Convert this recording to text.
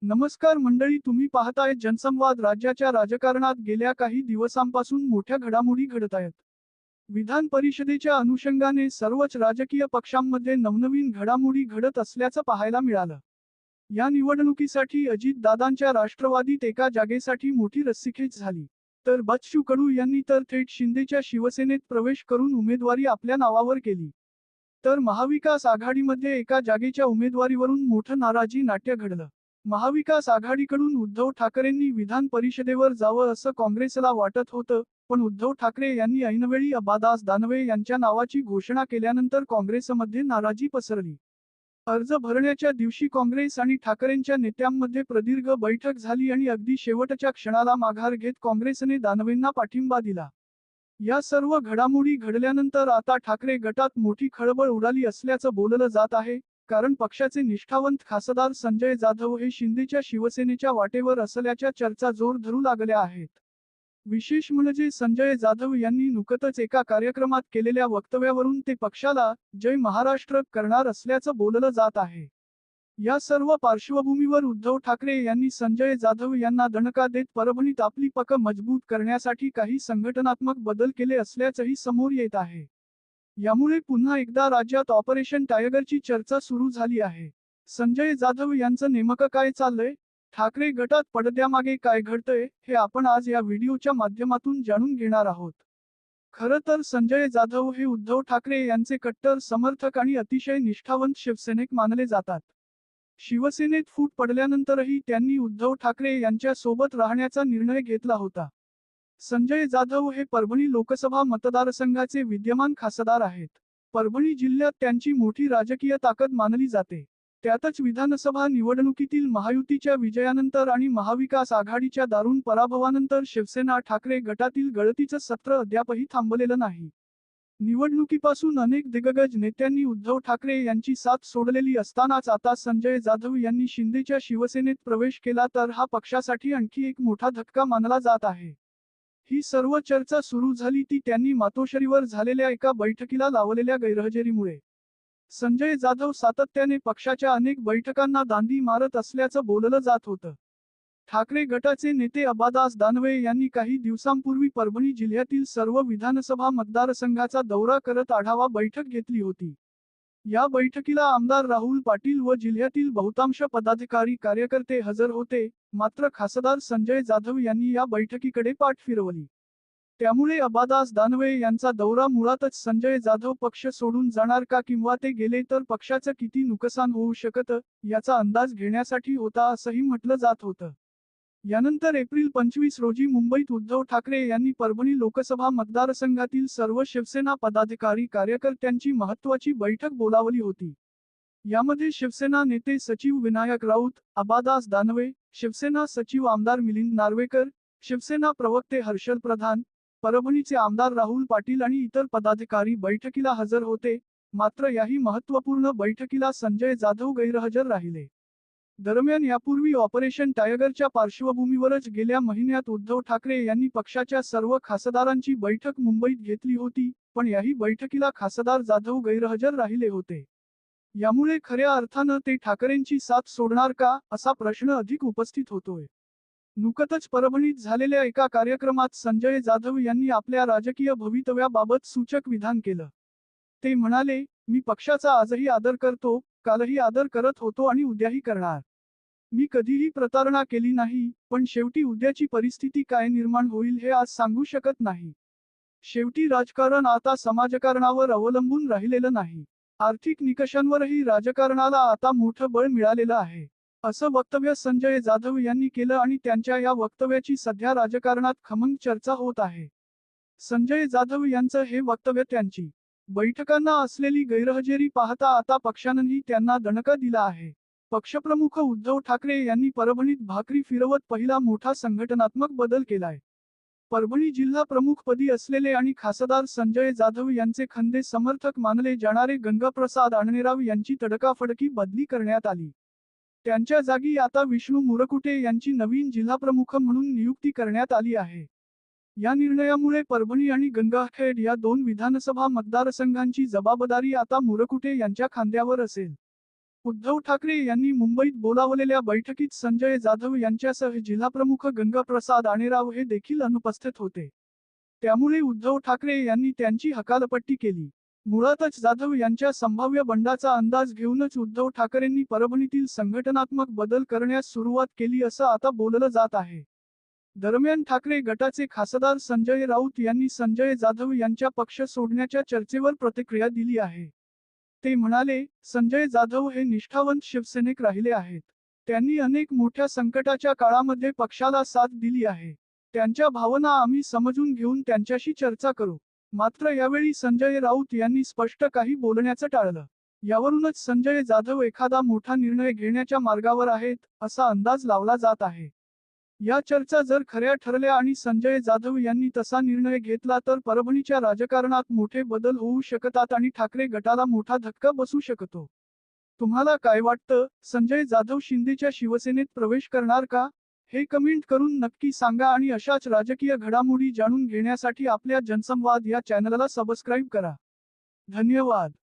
नमस्कार मंडळी, तुम्ही पाहताय जनसंवाद. राज्याच्या राजकारणात गेल्या काही दिवसांपासून मोठ्या घडामोडी घडत आहेत. विधान परिषदेच्या अनुषंगाने सर्वच राजकीय पक्षांमध्ये नवनवीन घडामोडी घडत असल्याचं पाहायला मिळालं. या निवडणुकीसाठी अजितदादांच्या राष्ट्रवादीत एका जागेसाठी मोठी रस्सीखेच झाली. तर बच्चू कडू यांनी तर थेट शिंदेच्या शिवसेनेत प्रवेश करून उमेदवारी आपल्या नावावर केली. तर महाविकास आघाडीमध्ये एका जागेच्या उमेदवारीवरून मोठं नाराजी नाट्य घडलं. महाविकास आघाडीकडून उद्धव ठाकरेंनी विधान परिषदेवर जावं असं काँग्रेसला वाटत होतं, पण उद्धव ठाकरे यांनी ऐनवेळी अब्बादास दानवे यांच्या नावाची घोषणा केल्यानंतर काँग्रेसमध्ये नाराजी पसरली. अर्ज भरण्याच्या दिवशी काँग्रेस आणि ठाकरेंच्या नेत्यांमध्ये प्रदीर्घ बैठक झाली आणि अगदी शेवटच्या क्षणाला माघार घेत काँग्रेसने दानवेंना पाठिंबा दिला. या सर्व घडामोडी घडल्यानंतर आता ठाकरे गटात मोठी खळबळ उडाली असल्याचं बोललं जात आहे, कारण पक्षाचे निष्ठावंत खासदार संजय जाधव हे शिंदेच्या शिवसेनेच्या वाटेवर असल्याच्या चर्चा जोर धरू लागल्या आहेत. विशेष म्हणजे संजय जाधव यांनी नुकतच एका कार्यक्रमात केलेल्या वक्तव्यावरून ते पक्षाला जय महाराष्ट्र करणार असल्याचं बोललं जात आहे. या सर्व पार्श्वभूमीवर उद्धव ठाकरे यांनी संजय जाधव यांना दणका देत परभणीत आपली पकड मजबूत करण्यासाठी काही संघटनात्मक बदल केले असल्याचंही समोर येत आहे. यामुळे पुन्हा एकदा राज्यात ऑपरेशन टायगरची चर्चा सुरू झाली आहे. संजय जाधव यांचं नेमकं काय चाललंय? ठाकरे गटात पडद्यामागे काय घडतंय, हे आपण आज या व्हिडिओच्या माध्यमातून जाणून घेणार आहोत. खरं तर संजय जाधव हे उद्धव ठाकरे यांचे कट्टर समर्थक आणि अतिशय निष्ठावंत शिवसैनिक मानले जातात. शिवसेनेत फूट पडल्यानंतरही त्यांनी उद्धव ठाकरे यांच्या सोबत राहण्याचा निर्णय घेतला होता. संजय जाधव हे परभणी लोकसभा मतदारसंघाचे विद्यमान खासदार आहेत. परभणी जिल्ह्यात त्यांची मोठी राजकीय ताकद मानली जाते. त्यातच विधानसभा निवडणुकीतील महायुतीच्या विजयानंतर आणि महाविकास आघाडीच्या दारुण पराभवानंतर शिवसेना ठाकरे गटातील गळतीचं सत्र अद्यापही थांबलेलं नाही. निवडणुकीपासून अनेक दिग्गज नेत्यांनी उद्धव ठाकरे यांची साथ सोडलेली असतानाच आता संजय जाधव यांनी शिंदेच्या शिवसेनेत प्रवेश केला, तर हा पक्षासाठी आणखी एक मोठा धक्का मानला जात आहे. ही सर्व चर्चा सुरू झाली ती त्यांनी मातोश्रीवर झालेल्या एका बैठकीला लावलेल्या गैरहजेरीमुळे. संजय जाधव सातत्याने पक्षाच्या अनेक बैठकांना दांडी मारत असल्याचं बोललं जात होतं. ठाकरे गटाचे नेते अब्बादास दानवे यांनी काही दिवसांपूर्वी परभणी जिल्ह्यातील सर्व विधानसभा मतदारसंघाचा दौरा करत आढावा बैठक घेतली होती. या बैठकीला आमदार राहुल पाटील व जिल्ह्यातील बहुतांश पदाधिकारी कार्यकर्ते हजर होते, मात्र खासदार संजय जाधव यांनी या बैठकीकडे पाठ फिरवली. त्यामुळे अब्बादास दानवे यांचा दौरा मुळातच संजय जाधव पक्ष सोडून जाणार का किंवा ते गेले तर पक्षाचं किती नुकसान होऊ शकतं, याचा अंदाज घेण्यासाठी होता असंही म्हटलं जात होतं. यानंतर एप्रिल 25 रोजी मुंबईत उद्धव ठाकरे यांनी परभणी लोकसभा मतदारसंघातील सर्व शिवसेना पदाधिकारी कार्यकर्त्यांची महत्त्वाची बैठक बोलावली होती. यामध्ये शिवसेना नेते सचिव विनायक राऊत, अब्बादास दानवे, शिवसेना सचिव आमदार मिलिंद नार्वेकर, शिवसेना प्रवक्ते हर्षल प्रधान, परभणीचे आमदार राहुल पाटील आणि इतर पदाधिकारी बैठकीला हजर होते. मात्र याही महत्त्वपूर्ण बैठकीला संजय जाधव गैरहजर राहिले. दरम्यान यापूर्वी ऑपरेशन टायगरच्या पार्श्वभूमीवरच गेल्या महिन्यात उद्धव ठाकरे यांनी पक्षाच्या सर्व खासदारांची बैठक मुंबईत घेतली होती, पण याही बैठकीला खासदार जाधव गैरहजर राहिले होते. यामुळे खऱ्या अर्थानं ते ठाकरेंची साथ सोडणार का, असा प्रश्न अधिक उपस्थित होतोय. नुकतच परभणीत झालेल्या एका कार्यक्रमात संजय जाधव यांनी आपल्या राजकीय भवितव्याबाबत सूचक विधान केलं. ते म्हणाले, मी पक्षाचा आजही आदर करतो, कालही आदर करत होतो आणि उद्याही करणार. मी कधीही प्रतारणा केली नाही, पण शेवटी उद्याची परिस्थिती काय निर्माण होईल हे आज सांगू शकत नाही. शेवटी राजकारण आता समाजकारणावर अवलंबून राहिलेलं नाही. आर्थिक निकषांवरही राजकारणाला आता मोठं बळ मिळालेलं आहे, असं वक्तव्य संजय जाधव यांनी केलं आणि त्यांच्या या वक्तव्याची सध्या राजकारणात खमंग चर्चा होत आहे. संजय जाधव यांचं हे वक्तव्य त्यांची बैठकांना असलेली गैरहजेरी पाहता आता पक्षानंही त्यांना दणका दिला आहे. पक्षप्रमुख उद्धव ठाकरे यांनी परभणीत भाकरी फिरवत पहिला मोठा संघटनात्मक बदल केलाय. परभणी जिल्हा प्रमुखपदी असलेले आणि खासदार संजय जाधव यांचे खंदे समर्थक मानले जाणारे गंगाप्रसाद आणणेराव यांची तडकाफडकी बदली करण्यात आली. त्यांच्या जागी आता विष्णू मुरकुटे यांची नवीन जिल्हाप्रमुख म्हणून नियुक्ती करण्यात आली आहे. या निर्णयामुळे परभणी आणि गंगाखेड या दोन विधानसभा मतदारसंघांची जबाबदारी आता मुरकुटे यांच्या खांद्यावर असेल. उद्धव ठाकरे यांनी मुंबईत बोलावलेल्या बैठकीत संजय जाधव यांच्यासह जिल्हाप्रमुख गंगाप्रसाद आणेराव हे देखील अनुपस्थित होते. त्यामुळे उद्धव ठाकरे यांनी त्यांची हकालपट्टी केली. मुळातच जाधव यांच्या संभाव्य बंडाचा अंदाज घेऊनच उद्धव ठाकरेंनी परभणीतील संघटनात्मक बदल करण्यास सुरुवात केली असं आता बोललं जात आहे. दरम्यान ठाकरे गटाचे खासदार संजय राऊत यांनी संजय जाधव यांच्या पक्ष सोडण्याच्या चर्चेवर प्रतिक्रिया दिली आहे. ते म्हणाले, संजय जाधव हे निष्ठावंत शिवसैनिक राहिले आहेत. त्यांनी अनेक मोठ्या संकटाच्या काळामध्ये पक्षाला साथ दिली आहे. त्यांच्या भावना आम्ही समजून घेऊन त्यांच्याशी चर्चा करू. मात्र यावेळी संजय राऊत यांनी स्पष्ट काही बोलण्याचं टाळलं. यावरूनच संजय जाधव एखादा मोठा निर्णय घेण्याच्या मार्गावर आहेत, असा अंदाज लावला जात आहे. या चर्चा जर खऱ्या ठरल्या आणि संजय जाधव यांनी तसा निर्णय घेतला तर परभणीच्या राजकारणात मोठे बदल होऊ शकतात आणि ठाकरे गटाला मोठा धक्का बसू शकतो. तुम्हाला काय वाटतं, संजय जाधव शिंदेच्या शिवसेनेत प्रवेश करणार का? हे कमेंट करून नक्की सांगा आणि अशाच राजकीय घडामोडी जाणून घेण्यासाठी आपल्या जनसंवाद या चॅनलला सबस्क्राईब करा. धन्यवाद.